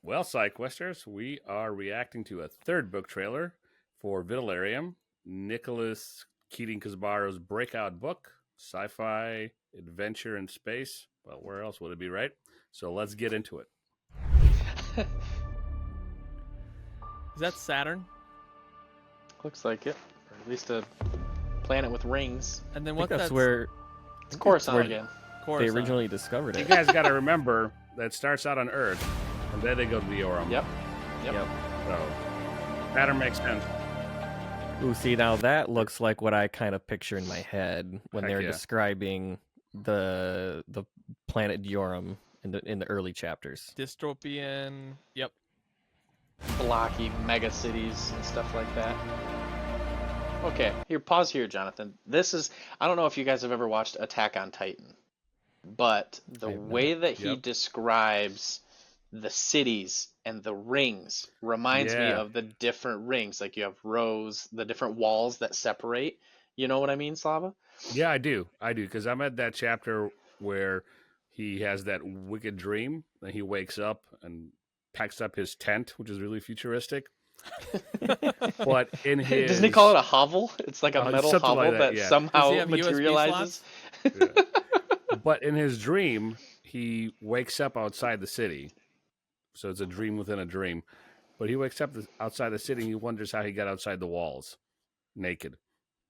Well, SideQuesters, we are reacting to a third book trailer for Vitalerium, Nicholas Keating Kazbaro's breakout book, Sci-Fi Adventure in Space. Well, where else would it be, right? So let's get into it. Is that Saturn? Looks like it. Or at least a planet with rings. And then I think what's that's that? where It's Coruscant where again. they Coruscant. originally discovered You it. guys got to remember that it starts out on Earth, and then they go to the Orem. Yep. So pattern makes sense. Ooh, see, now that looks like what I kind of picture in my head when Heck they're yeah. describing the planet Dioram in the early chapters. Dystopian. Yep. Blocky mega cities and stuff like that. Okay, here, pause here, Jonathan. This is, I don't know if you guys have ever watched Attack on Titan, but the I have not. way that he Yep. describes the cities and the rings reminds me Yeah. of the different rings. Like you have rows, the different walls that separate. You know what I mean, Slava? Yeah, I do, because I'm at that chapter where he has that wicked dream, and he wakes up and packs up his tent, which is really futuristic. But in his Doesn't he call it a hovel? It's like a metal something hovel like that, that yeah. somehow Does he have USB materializes. slots? Yeah. But in his dream, he wakes up outside the city. So it's a dream within a dream. But he wakes up outside the city and he wonders how he got outside the walls naked.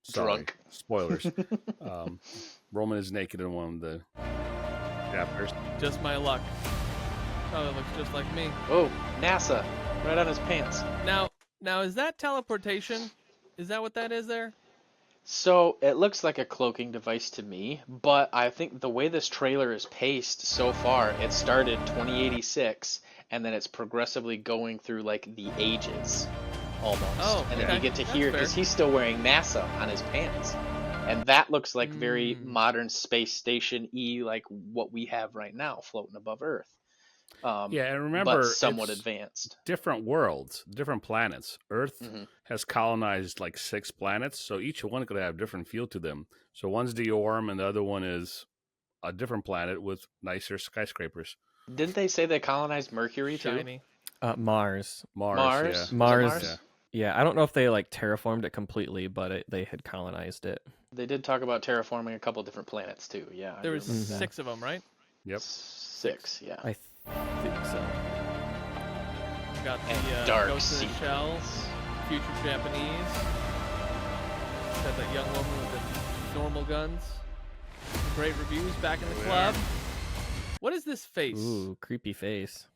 Sorry. Drunk. Spoilers. Roman is naked in one of the chapters. Just my luck. Oh, it looks just like me. Oh, NASA, right on his pants. Now is that teleportation? Is that what that is there? So it looks like a cloaking device to me, but I think the way this trailer is paced so far, it started 2086, and then it's progressively going through like the ages, almost. Oh, and then okay. you get to That's hear fair. because he's still wearing NASA on his pants, and that looks like very modern space station-y, like what we have right now, floating above Earth. Yeah, and remember, but somewhat it's advanced. different worlds, different planets. Earth Mhm. has colonized like 6 planets, so each one could have different feel to them. So one's Dioram and the other one is a different planet with nicer skyscrapers. Didn't they say they colonized Mercury too? Shiny. Mars. Mars, Mars? yeah. Was it Mars. Mars? Yeah, I don't know if they like terraformed it completely, but they had colonized it. They did talk about terraforming a couple different planets too. Yeah, I There do was remember that. 6 of them, right? Yep. 6, yeah. I think so. We got And the Dark Ghost in the Sea. Shell, future Japanese. Got that young woman with the normal guns. Great reviews back in the club. What is this face? Ooh, creepy face.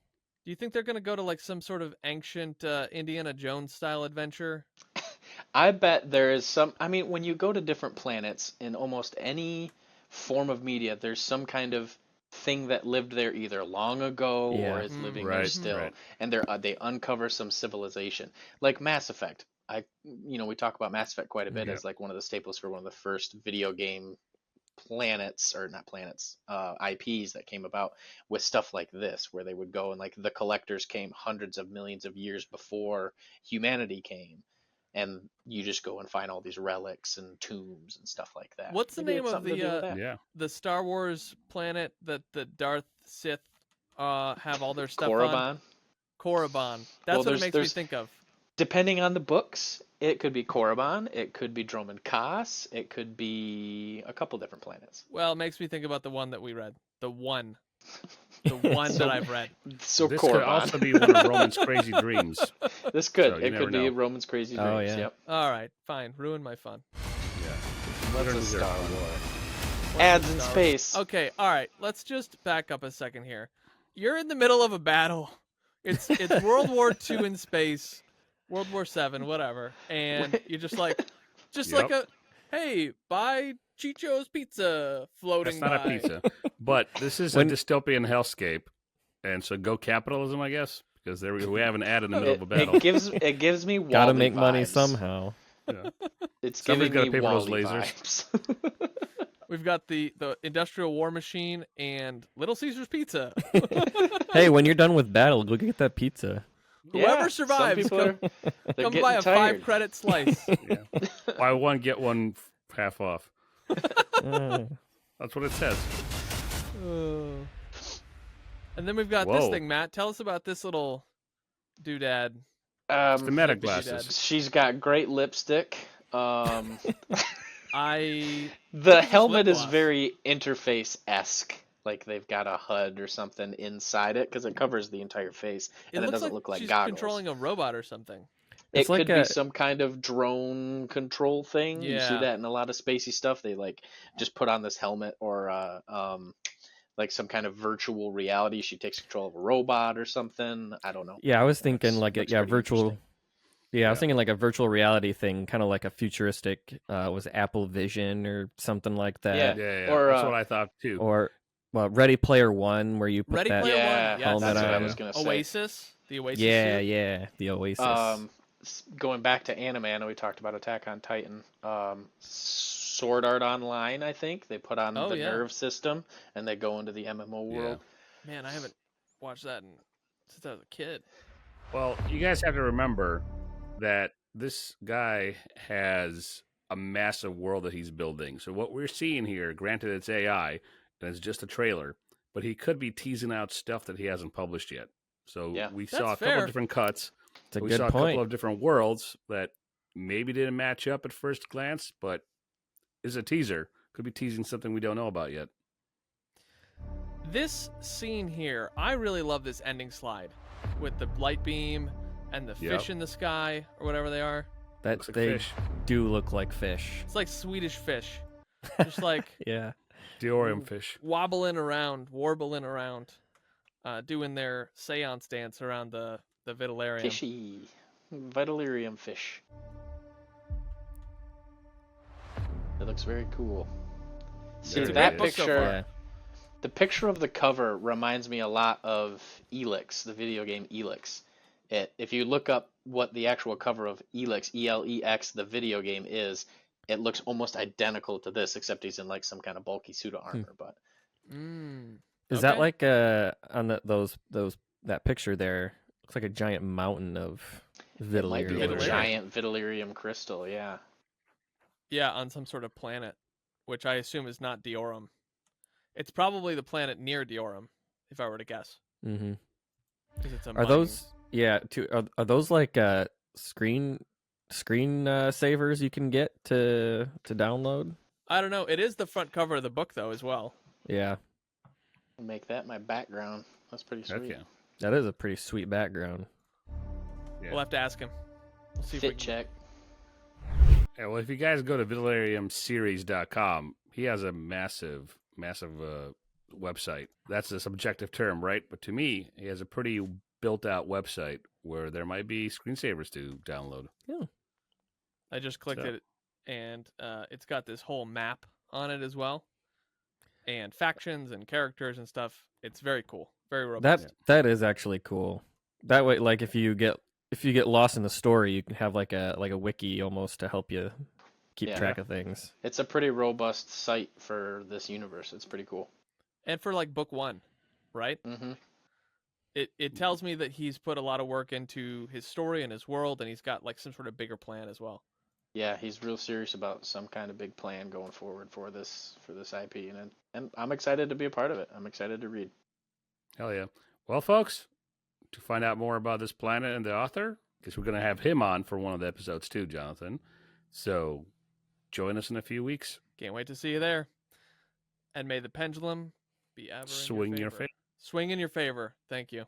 Do you think they're gonna go to like some sort of ancient Indiana Jones style adventure? I bet there is some. I mean, when you go to different planets in almost any form of media, there's some kind of thing that lived there either long ago Yeah. or is living Right, there still, right. and they uncover some civilization, like Mass Effect. We talk about Mass Effect quite a bit Yep. as like one of the staples for one of the first video game planets, or not planets, IPs that came about with stuff like this, where they would go and like the collectors came hundreds of millions of years before humanity came, and you just go and find all these relics and tombs and stuff like that. What's the Maybe name it's of something to do with the that. Yeah. the Star Wars planet that the Darth Sith have all their stuff on? Korriban? Korriban. That's Well, what it makes me there's- think of. Depending on the books, it could be Korriban, it could be Droman Kaas, it could be a couple different planets. Well, it makes me think about the one that we read. The one that So- I've read. So This Korriban. could also be one of Roman's crazy dreams. This could. So you It never could be know. Roman's Crazy Dreams. Oh, yeah. Yep. All right, fine. Ruin my fun. Yeah. What's a Learn Star their- Wars? What's Ads the in Star space. Okay, all right. Let's just back up a second here. You're in the middle of a battle. It's World War II in space, World War VII, whatever, and you're just like Yep. a, hey, buy Chicho's pizza floating That's not by. a pizza. But this is a dystopian hellscape. And so go capitalism, I guess, because there we have an ad in the middle of a battle. It gives me Wall-E Gotta make money vibes. somehow. Yeah. It's Somebody's giving gotta me pay for those Wall-E lasers. vibes. We've got the Industrial War Machine and Little Caesar's Pizza. Hey, when you're done with battle, go get that pizza. Whoever Yeah, survives, some people they're come getting buy a tired. 5-credit slice. Yeah. Buy one, get one half off. Uh, That's what it says. And then we've got this Whoa. thing, Matt. Tell us about this little doodad. It's the meta Doodad. glasses. She's got great lipstick. I The think it's just lip helmet is gloss. very interface-esque. Like they've got a HUD or something inside it because it covers the entire face, and it looks doesn't look like she's goggles. controlling a robot or something. It It's like could be a- some kind of drone control thing. You see Yeah. that in a lot of spacey stuff. They like just put on this helmet or like some kind of virtual reality. She takes control of a robot or something. I don't know. Yeah, I was thinking Looks like a, pretty virtual. interesting. Yeah, I was Yeah. thinking like a virtual reality thing, kind of like a futuristic, was Apple Vision or something like that. Yeah. Or, That's what I thought too. Or, well, Ready Player One, where you put Ready that Player Yeah, One. Yes. helmet that's what I on. was gonna say. Oasis. The Oasis Yeah, suit. yeah, the Oasis. Going back to anime, I know we talked about Attack on Titan. Sword Art Online, I think they put on Oh, the yeah. nerve system and they go into the MMO world. Man, I haven't watched that since I was a kid. Well, you guys have to remember that this guy has a massive world that he's building. So what we're seeing here, granted it's AI and it's just a trailer, but he could be teasing out stuff that he hasn't published yet. So Yeah. we That's saw a couple fair. of different cuts. It's a We good saw a point. couple of different worlds that maybe didn't match up at first glance, but is a teaser. Could be teasing something we don't know about yet. This scene here, I really love this ending slide with the light beam and the Yep. fish in the sky or whatever they are. That Looks like they fish. do look like fish. It's like Swedish fish, just like Yeah. Diorium fish. warbling around, doing their seance dance around the Vitalerium. Fishy. Vitalerium fish. It looks very cool. See, It's a that great book so picture, far. Yeah. the picture of the cover reminds me a lot of Elix, the video game Elix. If you look up what the actual cover of Elix, ELEX, the video game is, it looks almost identical to this, except he's in like some kind of bulky suit of armor. But Is that Okay. like on those that picture there? Looks like a giant mountain of it might be a Vitalerium. giant Vitalerium crystal, yeah. Yeah, on some sort of planet, which I assume is not Diorum. It's probably the planet near Diorum, if I were to guess. Mm-hmm. 'Cause it's a Are mining- those? Yeah. Are those like screen savers you can get to download? I don't know. It is the front cover of the book, though, as well. Yeah, I'll make that my background. That's pretty Heck sweet. yeah. that is a pretty sweet background. Yeah. We'll have to ask him. We'll see if we Fit can... check. Yeah, well, if you guys go to vitaleriumseries.com, he has a massive website. That's a subjective term, right? But to me, he has a pretty built-out website where there might be screensavers to download. I just clicked So- it, and it's got this whole map on it as well, and factions and characters and stuff. It's very cool, very robust. That is actually cool. That way, like if you get lost in the story, you can have like a wiki almost to help you keep Yeah. track of things. It's a pretty robust site for this universe. It's pretty cool. And for like book one, right? Mm-hmm. It tells me that he's put a lot of work into his story and his world, and he's got like some sort of bigger plan as well. Yeah, he's real serious about some kind of big plan going forward for this IP, and I'm excited to be a part of it. I'm excited to read. Hell yeah. Well, folks, to find out more about this planet and the author, because we're going to have him on for one of the episodes too, Jonathan. So join us in a few weeks. Can't wait to see you there. And may the pendulum be ever Swing in your your favor. Swing in your favor. Thank you.